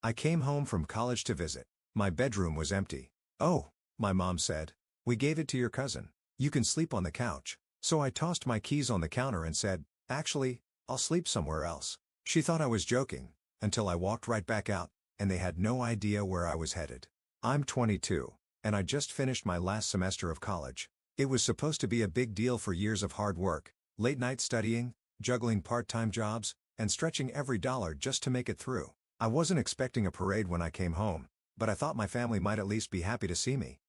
I came home from college to visit. My bedroom was empty. "Oh," my mom said. "We gave it to your cousin. You can sleep on the couch." So I tossed my keys on the counter and said, "Actually, I'll sleep somewhere else." She thought I was joking, until I walked right back out, and they had no idea where I was headed. I'm 22, and I just finished my last semester of college. It was supposed to be a big deal for years of hard work, late night studying, juggling part-time jobs, and stretching every dollar just to make it through. I wasn't expecting a parade when I came home, but I thought my family might at least be happy to see me.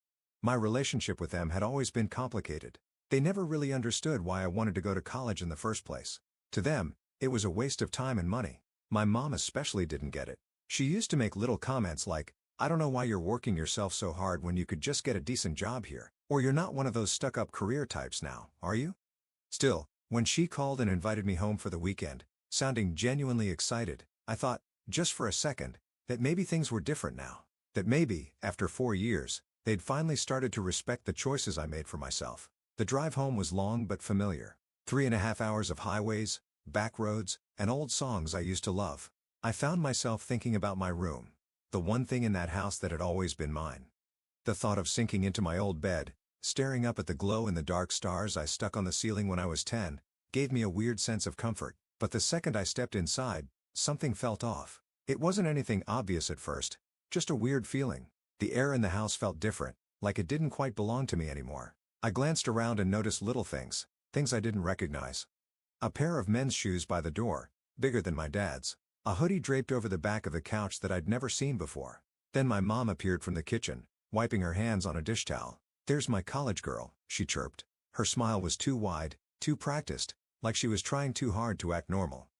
My relationship with them had always been complicated. They never really understood why I wanted to go to college in the first place. To them, it was a waste of time and money. My mom especially didn't get it. She used to make little comments like, "I don't know why you're working yourself so hard when you could just get a decent job here. Or you're not one of those stuck-up career types now, are you?" Still, when she called and invited me home for the weekend, sounding genuinely excited, I thought, just for a second, that maybe things were different now. That maybe, after 4 years, they'd finally started to respect the choices I made for myself. The drive home was long but familiar. 3.5 hours of highways, back roads, and old songs I used to love. I found myself thinking about my room. The one thing in that house that had always been mine. The thought of sinking into my old bed, staring up at the glow-in-the-dark stars I stuck on the ceiling when I was 10, gave me a weird sense of comfort. But the second I stepped inside, something felt off. It wasn't anything obvious at first, just a weird feeling. The air in the house felt different, like it didn't quite belong to me anymore. I glanced around and noticed little things I didn't recognize. A pair of men's shoes by the door, bigger than my dad's. A hoodie draped over the back of the couch that I'd never seen before. Then my mom appeared from the kitchen, wiping her hands on a dish towel. "There's my college girl," she chirped. Her smile was too wide, too practiced, like she was trying too hard to act normal.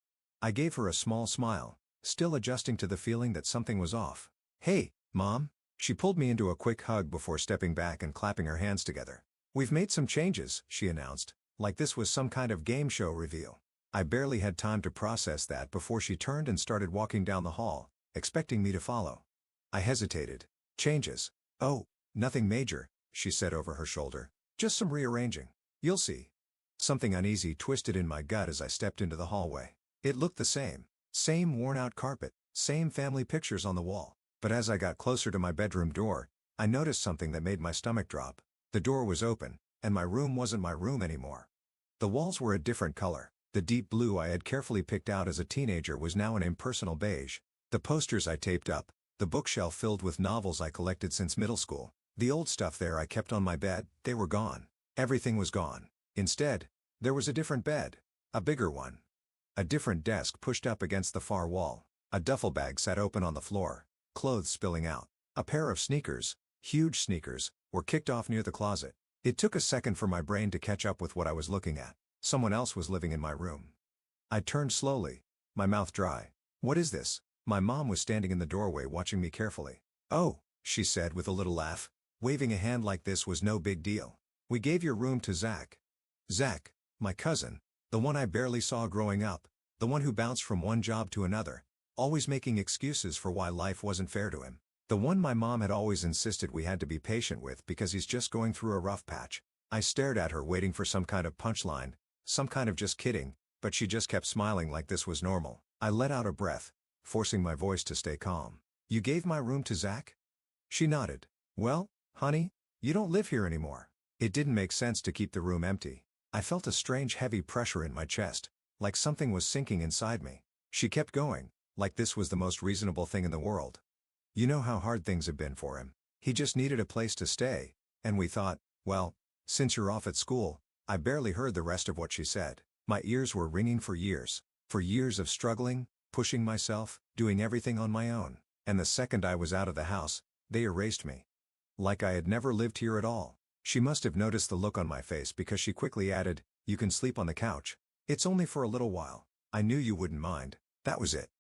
I gave her a small smile, still adjusting to the feeling that something was off. "Hey, Mom." She pulled me into a quick hug before stepping back and clapping her hands together. "We've made some changes," she announced, like this was some kind of game show reveal. I barely had time to process that before she turned and started walking down the hall, expecting me to follow. I hesitated. "Changes? Oh, nothing major," she said over her shoulder. "Just some rearranging. You'll see." Something uneasy twisted in my gut as I stepped into the hallway. It looked the same. Same worn-out carpet, same family pictures on the wall. But as I got closer to my bedroom door, I noticed something that made my stomach drop. The door was open, and my room wasn't my room anymore. The walls were a different color. The deep blue I had carefully picked out as a teenager was now an impersonal beige. The posters I taped up, the bookshelf filled with novels I collected since middle school, the old stuff there I kept on my bed, they were gone. Everything was gone. Instead, there was a different bed. A bigger one. A different desk pushed up against the far wall. A duffel bag sat open on the floor, clothes spilling out. A pair of sneakers, huge sneakers, were kicked off near the closet. It took a second for my brain to catch up with what I was looking at. Someone else was living in my room. I turned slowly, my mouth dry. "What is this?" My mom was standing in the doorway watching me carefully. "Oh," she said with a little laugh, waving a hand like this was no big deal. "We gave your room to Zach." Zach, my cousin, the one I barely saw growing up, the one who bounced from one job to another, always making excuses for why life wasn't fair to him. The one my mom had always insisted we had to be patient with because he's just going through a rough patch. I stared at her waiting for some kind of punchline, some kind of just kidding, but she just kept smiling like this was normal. I let out a breath, forcing my voice to stay calm. "You gave my room to Zach?" She nodded. "Well, honey, you don't live here anymore." It didn't make sense to keep the room empty. I felt a strange heavy pressure in my chest, like something was sinking inside me. She kept going, like this was the most reasonable thing in the world. "You know how hard things have been for him. He just needed a place to stay, and we thought, well, since you're off at school." I barely heard the rest of what she said. My ears were ringing for years. For years of struggling, pushing myself, doing everything on my own. And the second I was out of the house, they erased me. Like I had never lived here at all. She must have noticed the look on my face because she quickly added, "You can sleep on the couch. It's only for a little while. I knew you wouldn't mind." That was it.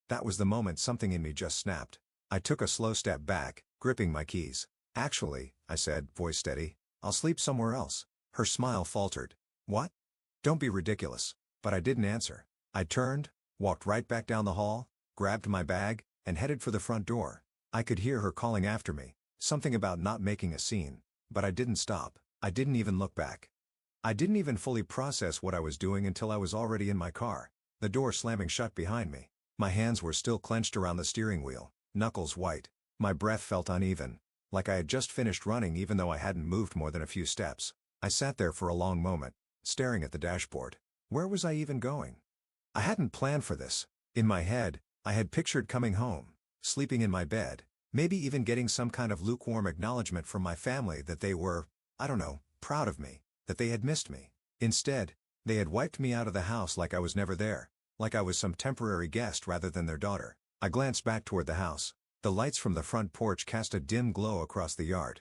That was the moment something in me just snapped. I took a slow step back, gripping my keys. "Actually," I said, voice steady, "I'll sleep somewhere else." Her smile faltered. "What?" "Don't be ridiculous." But I didn't answer. I turned, walked right back down the hall, grabbed my bag, and headed for the front door. I could hear her calling after me, something about not making a scene, but I didn't stop. I didn't even look back. I didn't even fully process what I was doing until I was already in my car, the door slamming shut behind me. My hands were still clenched around the steering wheel, knuckles white. My breath felt uneven, like I had just finished running even though I hadn't moved more than a few steps. I sat there for a long moment, staring at the dashboard. Where was I even going? I hadn't planned for this. In my head, I had pictured coming home, sleeping in my bed, maybe even getting some kind of lukewarm acknowledgement from my family that they were, I don't know, proud of me, that they had missed me. Instead, they had wiped me out of the house like I was never there, like I was some temporary guest rather than their daughter. I glanced back toward the house. The lights from the front porch cast a dim glow across the yard.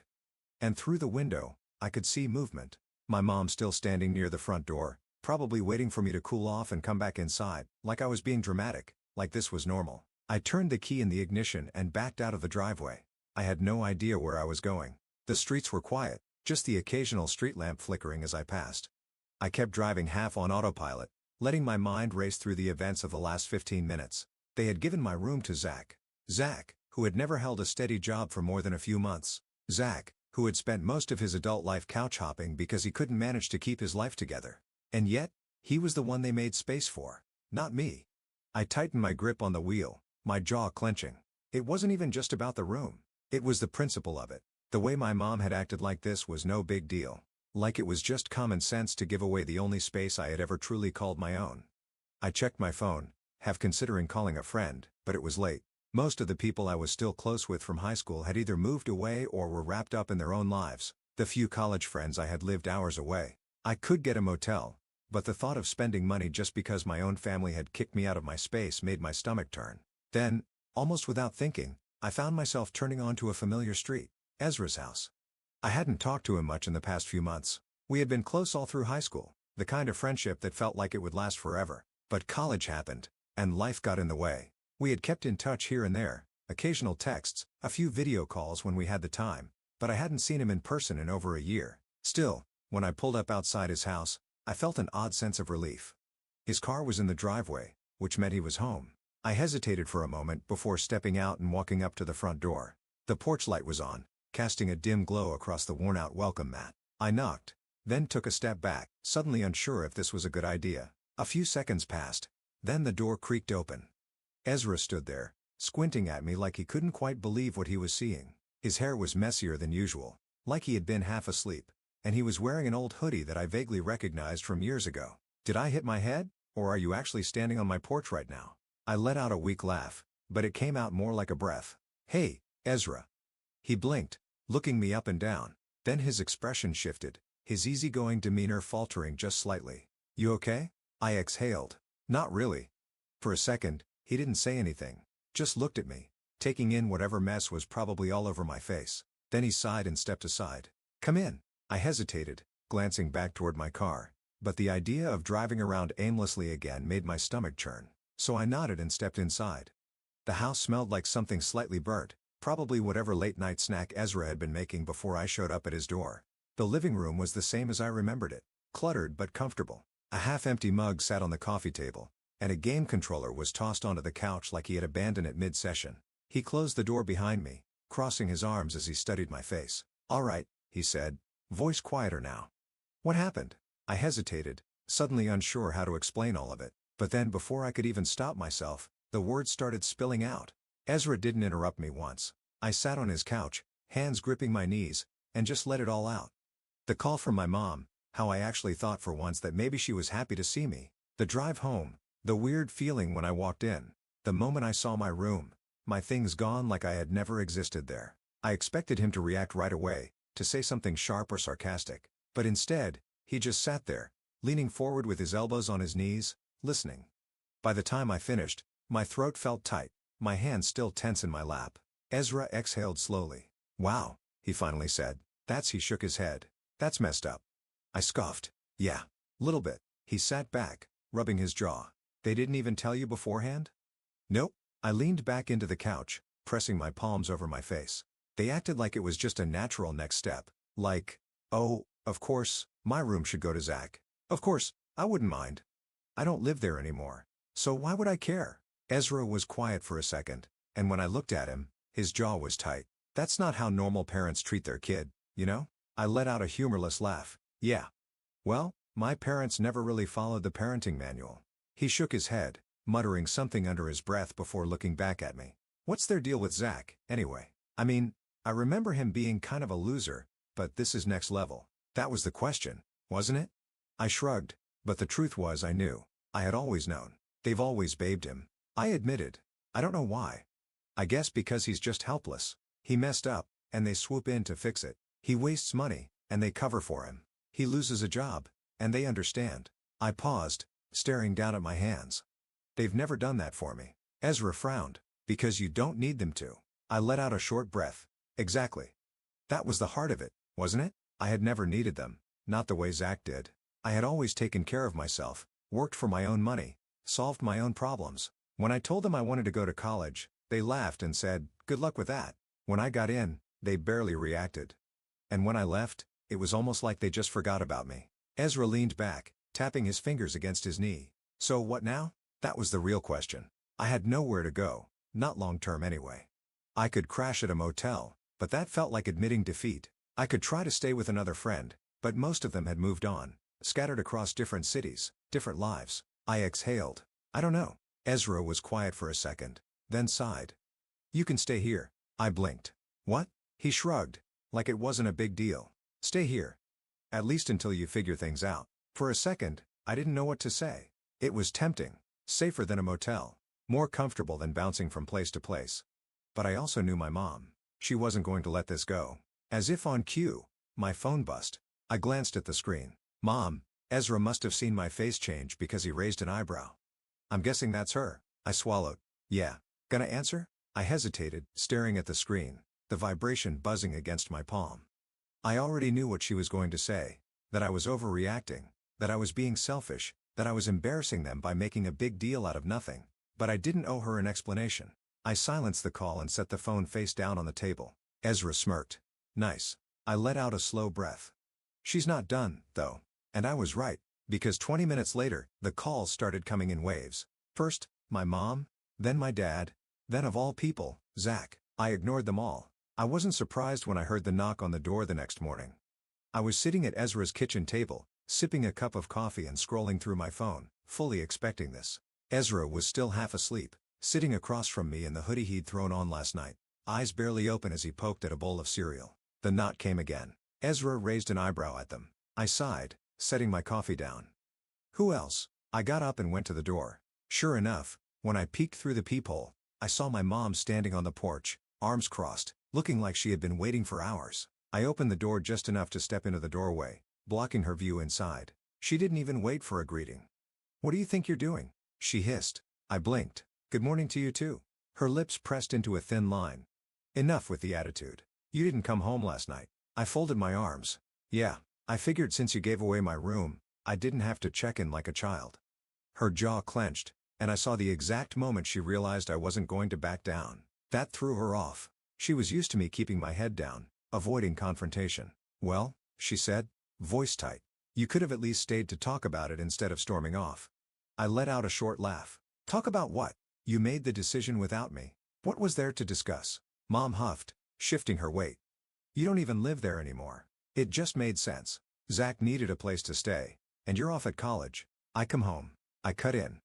And through the window, I could see movement. My mom still standing near the front door, probably waiting for me to cool off and come back inside, like I was being dramatic, like this was normal. I turned the key in the ignition and backed out of the driveway. I had no idea where I was going. The streets were quiet, just the occasional street lamp flickering as I passed. I kept driving half on autopilot, letting my mind race through the events of the last 15 minutes. They had given my room to Zach. Zach, who had never held a steady job for more than a few months. Zach, who had spent most of his adult life couch hopping because he couldn't manage to keep his life together. And yet, he was the one they made space for, not me. I tightened my grip on the wheel, my jaw clenching. It wasn't even just about the room. It was the principle of it. The way my mom had acted like this was no big deal. Like it was just common sense to give away the only space I had ever truly called my own. I checked my phone, half considering calling a friend, but it was late. Most of the people I was still close with from high school had either moved away or were wrapped up in their own lives. The few college friends I had lived hours away. I could get a motel, but the thought of spending money just because my own family had kicked me out of my space made my stomach turn. Then, almost without thinking, I found myself turning onto a familiar street, Ezra's house. I hadn't talked to him much in the past few months. We had been close all through high school, the kind of friendship that felt like it would last forever. But college happened, and life got in the way. We had kept in touch here and there, occasional texts, a few video calls when we had the time, but I hadn't seen him in person in over a year. Still, when I pulled up outside his house, I felt an odd sense of relief. His car was in the driveway, which meant he was home. I hesitated for a moment before stepping out and walking up to the front door. The porch light was on, casting a dim glow across the worn-out welcome mat. I knocked, then took a step back, suddenly unsure if this was a good idea. A few seconds passed. Then the door creaked open. Ezra stood there, squinting at me like he couldn't quite believe what he was seeing. His hair was messier than usual, like he had been half asleep, and he was wearing an old hoodie that I vaguely recognized from years ago. Did I hit my head, or are you actually standing on my porch right now? I let out a weak laugh, but it came out more like a breath. Hey, Ezra. He blinked, looking me up and down. Then his expression shifted, his easygoing demeanor faltering just slightly. You okay? I exhaled. Not really. For a second, he didn't say anything, just looked at me, taking in whatever mess was probably all over my face. Then he sighed and stepped aside. Come in. I hesitated, glancing back toward my car, but the idea of driving around aimlessly again made my stomach churn, so I nodded and stepped inside. The house smelled like something slightly burnt, probably whatever late-night snack Ezra had been making before I showed up at his door. The living room was the same as I remembered it, cluttered but comfortable. A half-empty mug sat on the coffee table, and a game controller was tossed onto the couch like he had abandoned it mid-session. He closed the door behind me, crossing his arms as he studied my face. All right, he said, voice quieter now. What happened? I hesitated, suddenly unsure how to explain all of it, but then before I could even stop myself, the words started spilling out. Ezra didn't interrupt me once. I sat on his couch, hands gripping my knees, and just let it all out. The call from my mom, how I actually thought for once that maybe she was happy to see me. The drive home, the weird feeling when I walked in, the moment I saw my room, my things gone like I had never existed there. I expected him to react right away, to say something sharp or sarcastic, but instead, he just sat there, leaning forward with his elbows on his knees, listening. By the time I finished, my throat felt tight, my hands still tense in my lap. Ezra exhaled slowly. Wow, he finally said. He shook his head. That's messed up. I scoffed. Yeah. Little bit. He sat back, rubbing his jaw. They didn't even tell you beforehand? Nope. I leaned back into the couch, pressing my palms over my face. They acted like it was just a natural next step. Like, oh, of course, my room should go to Zach. Of course, I wouldn't mind. I don't live there anymore. So why would I care? Ezra was quiet for a second, and when I looked at him, his jaw was tight. That's not how normal parents treat their kid, you know? I let out a humorless laugh. Yeah. Well, my parents never really followed the parenting manual. He shook his head, muttering something under his breath before looking back at me. What's their deal with Zach, anyway? I mean, I remember him being kind of a loser, but this is next level. That was the question, wasn't it? I shrugged, but the truth was I knew. I had always known. They've always babed him. I admitted. I don't know why. I guess because he's just helpless. He messed up, and they swoop in to fix it. He wastes money, and they cover for him. He loses a job, and they understand. I paused, staring down at my hands. They've never done that for me. Ezra frowned. Because you don't need them to. I let out a short breath. Exactly. That was the heart of it, wasn't it? I had never needed them, not the way Zach did. I had always taken care of myself, worked for my own money, solved my own problems. When I told them I wanted to go to college, they laughed and said, "Good luck with that." When I got in, they barely reacted. And when I left, it was almost like they just forgot about me. Ezra leaned back, tapping his fingers against his knee. So what now? That was the real question. I had nowhere to go. Not long-term anyway. I could crash at a motel, but that felt like admitting defeat. I could try to stay with another friend, but most of them had moved on, scattered across different cities, different lives. I exhaled. I don't know. Ezra was quiet for a second, then sighed. You can stay here. I blinked. What? He shrugged, like it wasn't a big deal. Stay here. At least until you figure things out. For a second, I didn't know what to say. It was tempting. Safer than a motel. More comfortable than bouncing from place to place. But I also knew my mom. She wasn't going to let this go. As if on cue, my phone buzzed. I glanced at the screen. Mom. Ezra must have seen my face change because he raised an eyebrow. I'm guessing that's her. I swallowed. Yeah. Gonna answer? I hesitated, staring at the screen, the vibration buzzing against my palm. I already knew what she was going to say. That I was overreacting. That I was being selfish. That I was embarrassing them by making a big deal out of nothing. But I didn't owe her an explanation. I silenced the call and set the phone face down on the table. Ezra smirked. Nice. I let out a slow breath. She's not done, though. And I was right, because 20 minutes later, the calls started coming in waves. First, my mom, then my dad, then of all people, Zach. I ignored them all. I wasn't surprised when I heard the knock on the door the next morning. I was sitting at Ezra's kitchen table, sipping a cup of coffee and scrolling through my phone, fully expecting this. Ezra was still half asleep, sitting across from me in the hoodie he'd thrown on last night, eyes barely open as he poked at a bowl of cereal. The knock came again. Ezra raised an eyebrow at them. I sighed, setting my coffee down. Who else? I got up and went to the door. Sure enough, when I peeked through the peephole, I saw my mom standing on the porch, arms crossed, looking like she had been waiting for hours. I opened the door just enough to step into the doorway, blocking her view inside. She didn't even wait for a greeting. What do you think you're doing? She hissed. I blinked. Good morning to you too. Her lips pressed into a thin line. Enough with the attitude. You didn't come home last night. I folded my arms. Yeah, I figured since you gave away my room, I didn't have to check in like a child. Her jaw clenched, and I saw the exact moment she realized I wasn't going to back down. That threw her off. She was used to me keeping my head down, avoiding confrontation. Well, she said, voice tight. You could have at least stayed to talk about it instead of storming off. I let out a short laugh. Talk about what? You made the decision without me. What was there to discuss? Mom huffed, shifting her weight. You don't even live there anymore. It just made sense. Zach needed a place to stay, and you're off at college. I come home. I cut in.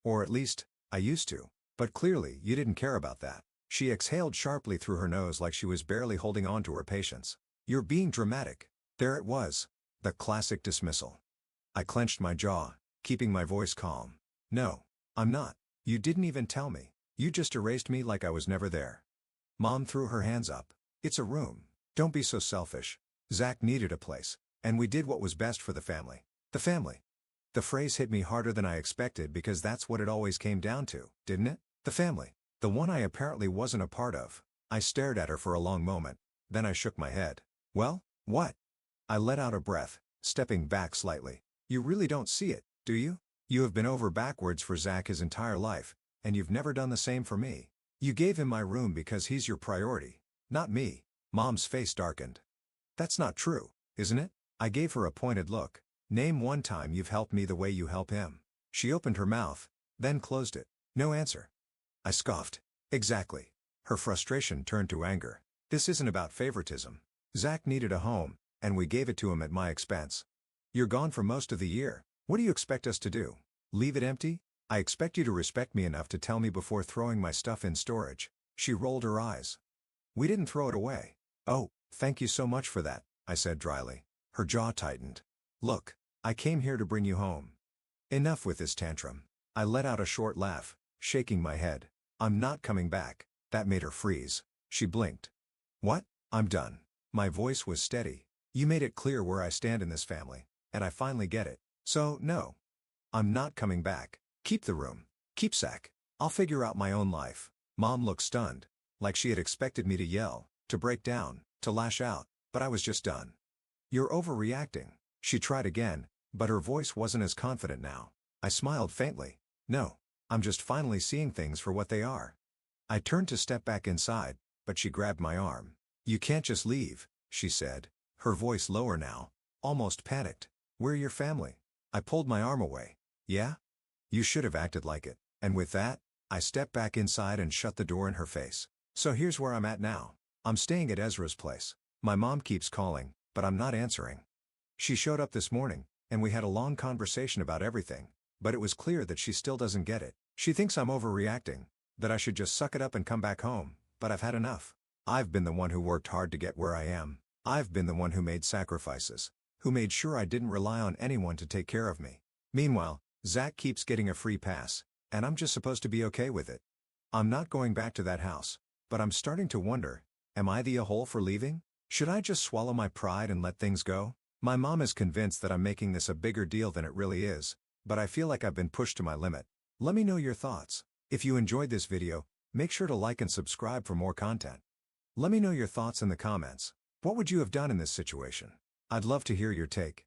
Or at least, I used to. But clearly you didn't care about that. She exhaled sharply through her nose like she was barely holding on to her patience. You're being dramatic. There it was. The classic dismissal. I clenched my jaw, keeping my voice calm. No, I'm not. You didn't even tell me. You just erased me like I was never there. Mom threw her hands up. It's a room. Don't be so selfish. Zach needed a place, and we did what was best for the family. The family. The phrase hit me harder than I expected because that's what it always came down to, didn't it? The family. The one I apparently wasn't a part of. I stared at her for a long moment. Then I shook my head. Well, what? I let out a breath, stepping back slightly. You really don't see it, do you? You have been over backwards for Zach his entire life, and you've never done the same for me. You gave him my room because he's your priority, not me. Mom's face darkened. That's not true, isn't it? I gave her a pointed look. Name one time you've helped me the way you help him. She opened her mouth, then closed it. No answer. I scoffed. Exactly. Her frustration turned to anger. This isn't about favoritism. Zach needed a home, and we gave it to him at my expense. You're gone for most of the year. What do you expect us to do? Leave it empty? I expect you to respect me enough to tell me before throwing my stuff in storage. She rolled her eyes. We didn't throw it away. Oh, thank you so much for that, I said dryly. Her jaw tightened. Look, I came here to bring you home. Enough with this tantrum. I let out a short laugh, shaking my head. I'm not coming back. That made her freeze. She blinked. What? I'm done. My voice was steady. You made it clear where I stand in this family, and I finally get it. So, no. I'm not coming back. Keep the room. Keepsake. I'll figure out my own life. Mom looked stunned, like she had expected me to yell, to break down, to lash out, but I was just done. You're overreacting. She tried again, but her voice wasn't as confident now. I smiled faintly. No. I'm just finally seeing things for what they are. I turned to step back inside, but she grabbed my arm. You can't just leave, she said, her voice lower now, almost panicked. We're your family. I pulled my arm away. Yeah? You should have acted like it. And with that, I stepped back inside and shut the door in her face. So here's where I'm at now. I'm staying at Ezra's place. My mom keeps calling, but I'm not answering. She showed up this morning, and we had a long conversation about everything, but it was clear that she still doesn't get it. She thinks I'm overreacting, that I should just suck it up and come back home, but I've had enough. I've been the one who worked hard to get where I am. I've been the one who made sacrifices, who made sure I didn't rely on anyone to take care of me. Meanwhile, Zach keeps getting a free pass, and I'm just supposed to be okay with it. I'm not going back to that house, but I'm starting to wonder, am I the a-hole for leaving? Should I just swallow my pride and let things go? My mom is convinced that I'm making this a bigger deal than it really is, but I feel like I've been pushed to my limit. Let me know your thoughts. If you enjoyed this video, make sure to like and subscribe for more content. Let me know your thoughts in the comments. What would you have done in this situation? I'd love to hear your take.